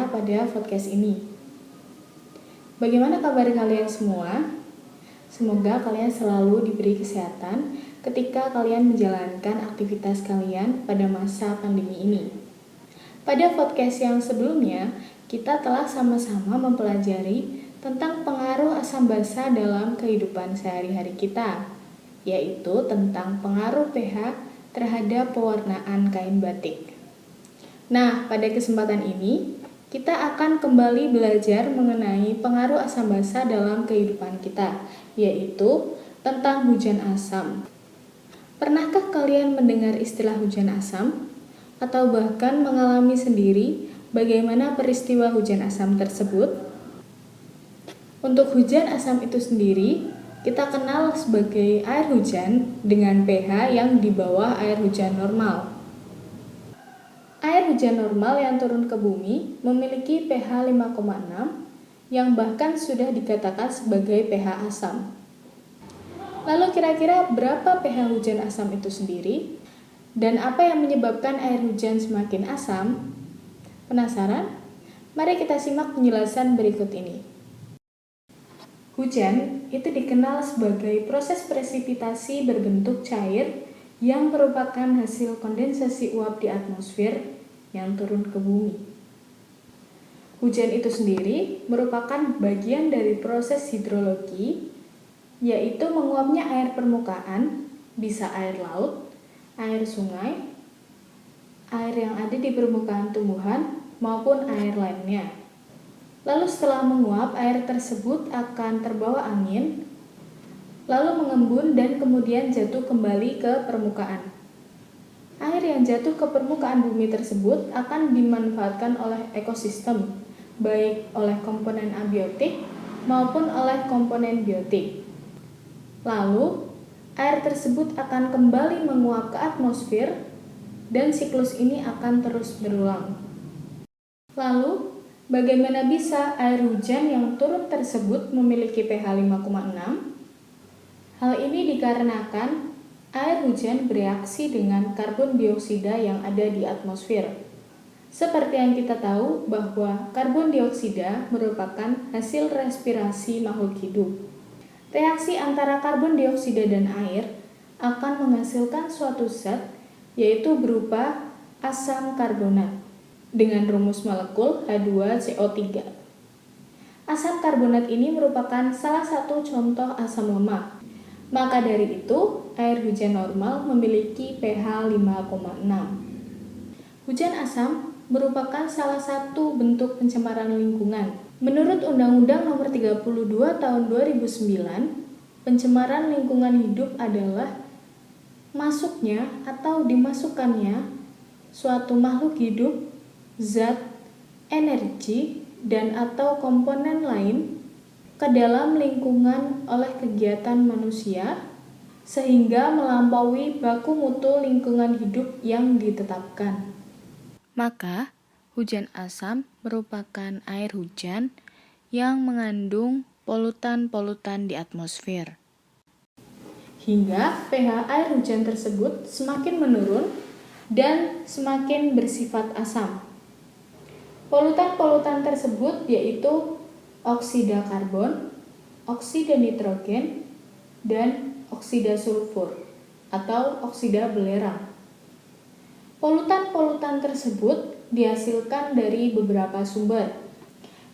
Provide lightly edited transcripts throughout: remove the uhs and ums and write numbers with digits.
kita pada podcast ini. Bagaimana kabar kalian semua? Semoga kalian selalu diberi kesehatan ketika kalian menjalankan aktivitas kalian pada masa pandemi ini. Pada podcast yang sebelumnya, kita telah sama-sama mempelajari tentang pengaruh asam basa dalam kehidupan sehari-hari kita, yaitu tentang pengaruh pH terhadap pewarnaan kain batik. Nah, pada kesempatan ini, kita akan kembali belajar mengenai pengaruh asam basa dalam kehidupan kita, yaitu tentang hujan asam. Pernahkah kalian mendengar istilah hujan asam? Atau bahkan mengalami sendiri bagaimana peristiwa hujan asam tersebut? Untuk hujan asam itu sendiri, kita kenal sebagai air hujan dengan pH yang di bawah air hujan normal. Air hujan normal yang turun ke bumi memiliki pH 5,6 yang bahkan sudah dikatakan sebagai pH asam. Lalu kira-kira berapa pH hujan asam itu sendiri? Dan apa yang menyebabkan air hujan semakin asam? Penasaran? Mari kita simak penjelasan berikut ini. Hujan itu dikenal sebagai proses presipitasi berbentuk cair yang merupakan hasil kondensasi uap di atmosfer yang turun ke bumi. Hujan itu sendiri merupakan bagian dari proses hidrologi, yaitu menguapnya air permukaan, bisa air laut, air sungai, air yang ada di permukaan tumbuhan, maupun air lainnya. Lalu setelah menguap, air tersebut akan terbawa angin, lalu mengembun dan kemudian jatuh kembali ke permukaan. Air yang jatuh ke permukaan bumi tersebut akan dimanfaatkan oleh ekosistem, baik oleh komponen abiotik maupun oleh komponen biotik. Lalu, air tersebut akan kembali menguap ke atmosfer dan siklus ini akan terus berulang. Lalu, bagaimana bisa air hujan yang turun tersebut memiliki pH 5,6? Hal ini dikarenakan air hujan bereaksi dengan karbon dioksida yang ada di atmosfer. Seperti yang kita tahu bahwa karbon dioksida merupakan hasil respirasi makhluk hidup. Reaksi antara karbon dioksida dan air akan menghasilkan suatu zat, yaitu berupa asam karbonat dengan rumus molekul H2CO3. Asam karbonat ini merupakan salah satu contoh asam lemak. Maka dari itu, air hujan normal memiliki pH 5,6. Hujan asam merupakan salah satu bentuk pencemaran lingkungan. Menurut Undang-Undang Nomor 32 Tahun 2009, pencemaran lingkungan hidup adalah masuknya atau dimasukkannya suatu makhluk hidup, zat, energi, dan atau komponen lain ke dalam lingkungan oleh kegiatan manusia sehingga melampaui baku mutu lingkungan hidup yang ditetapkan. Maka, hujan asam merupakan air hujan yang mengandung polutan-polutan di atmosfer. Hingga pH air hujan tersebut semakin menurun dan semakin bersifat asam. Polutan-polutan tersebut yaitu oksida karbon, oksida nitrogen, dan oksida sulfur atau oksida belerang. Polutan-polutan tersebut dihasilkan dari beberapa sumber,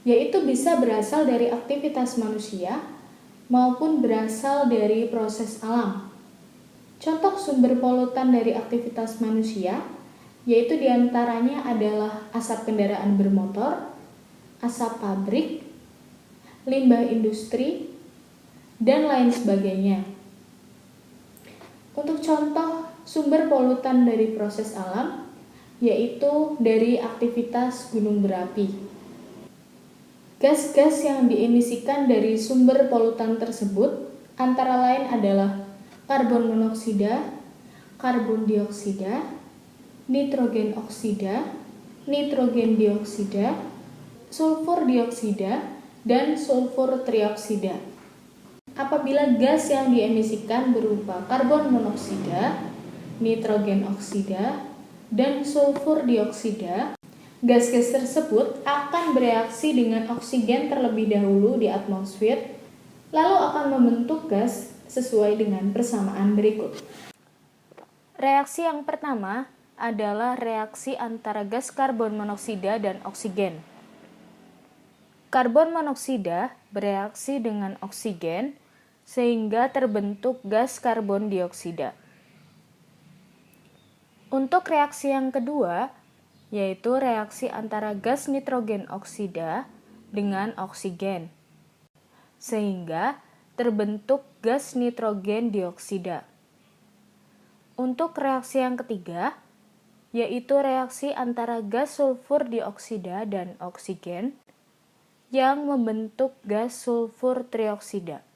yaitu bisa berasal dari aktivitas manusia maupun berasal dari proses alam. Contoh sumber polutan dari aktivitas manusia yaitu diantaranya adalah asap kendaraan bermotor, asap pabrik, limbah industri, dan lain sebagainya. Untuk contoh sumber polutan dari proses alam, yaitu dari aktivitas gunung berapi. Gas-gas yang diemisikan dari sumber polutan tersebut antara lain adalah karbon monoksida, karbon dioksida, nitrogen oksida, nitrogen dioksida, sulfur dioksida, dan sulfur trioksida. Apabila gas yang diemisikan berupa karbon monoksida, nitrogen oksida, dan sulfur dioksida, Gas-gas tersebut akan bereaksi dengan oksigen terlebih dahulu di atmosfer, lalu akan membentuk gas sesuai dengan persamaan berikut. Reaksi yang pertama adalah reaksi antara gas karbon monoksida dan oksigen. Karbon monoksida bereaksi dengan oksigen sehingga terbentuk gas karbon dioksida. Untuk reaksi yang kedua, yaitu reaksi antara gas nitrogen oksida dengan oksigen, sehingga terbentuk gas nitrogen dioksida. Untuk reaksi yang ketiga, yaitu reaksi antara gas sulfur dioksida dan oksigen yang membentuk gas sulfur trioksida.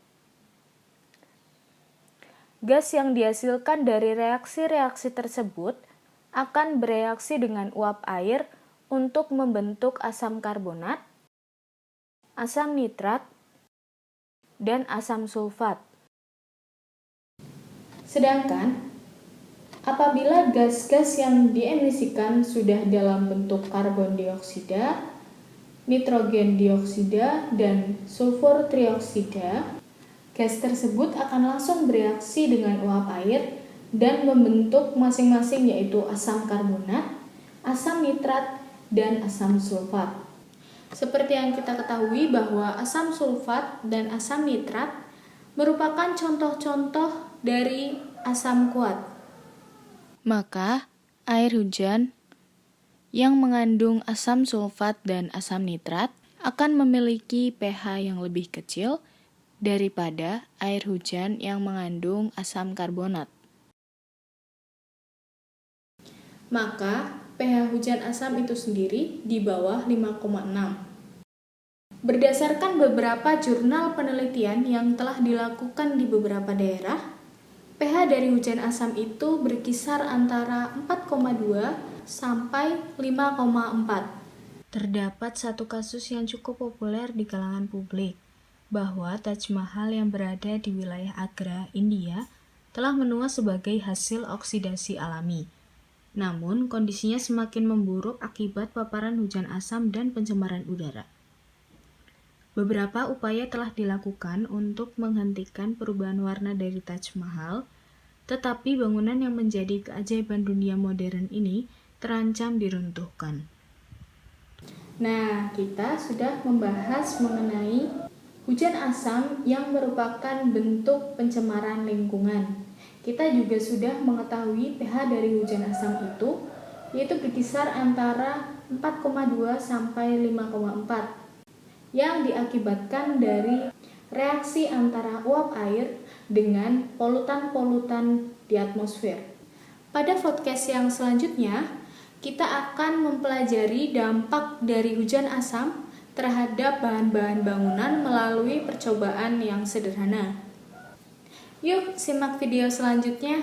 Gas yang dihasilkan dari reaksi-reaksi tersebut akan bereaksi dengan uap air untuk membentuk asam karbonat, asam nitrat, dan asam sulfat. Sedangkan, apabila gas-gas yang diemisikan sudah dalam bentuk karbon dioksida, nitrogen dioksida, dan sulfur trioksida, gas tersebut akan langsung bereaksi dengan uap air dan membentuk masing-masing yaitu asam karbonat, asam nitrat, dan asam sulfat. Seperti yang kita ketahui bahwa asam sulfat dan asam nitrat merupakan contoh-contoh dari asam kuat. Maka, air hujan yang mengandung asam sulfat dan asam nitrat akan memiliki pH yang lebih kecil daripada air hujan yang mengandung asam karbonat. Maka, pH hujan asam itu sendiri di bawah 5,6. Berdasarkan beberapa jurnal penelitian yang telah dilakukan di beberapa daerah, pH dari hujan asam itu berkisar antara 4,2 sampai 5,4. Terdapat satu kasus yang cukup populer di kalangan publik, bahwa Taj Mahal yang berada di wilayah Agra, India, telah menua sebagai hasil oksidasi alami. Namun, kondisinya semakin memburuk akibat paparan hujan asam dan pencemaran udara. Beberapa upaya telah dilakukan untuk menghentikan perubahan warna dari Taj Mahal, tetapi bangunan yang menjadi keajaiban dunia modern ini terancam diruntuhkan. Nah, kita sudah membahas mengenai hujan asam yang merupakan bentuk pencemaran lingkungan. Kita juga sudah mengetahui pH dari hujan asam itu, yaitu berkisar antara 4,2 sampai 5,4, yang diakibatkan dari reaksi antara uap air dengan polutan-polutan di atmosfer. Pada podcast yang selanjutnya, kita akan mempelajari dampak dari hujan asam terhadap bahan-bahan bangunan melalui percobaan yang sederhana. Yuk, simak video selanjutnya.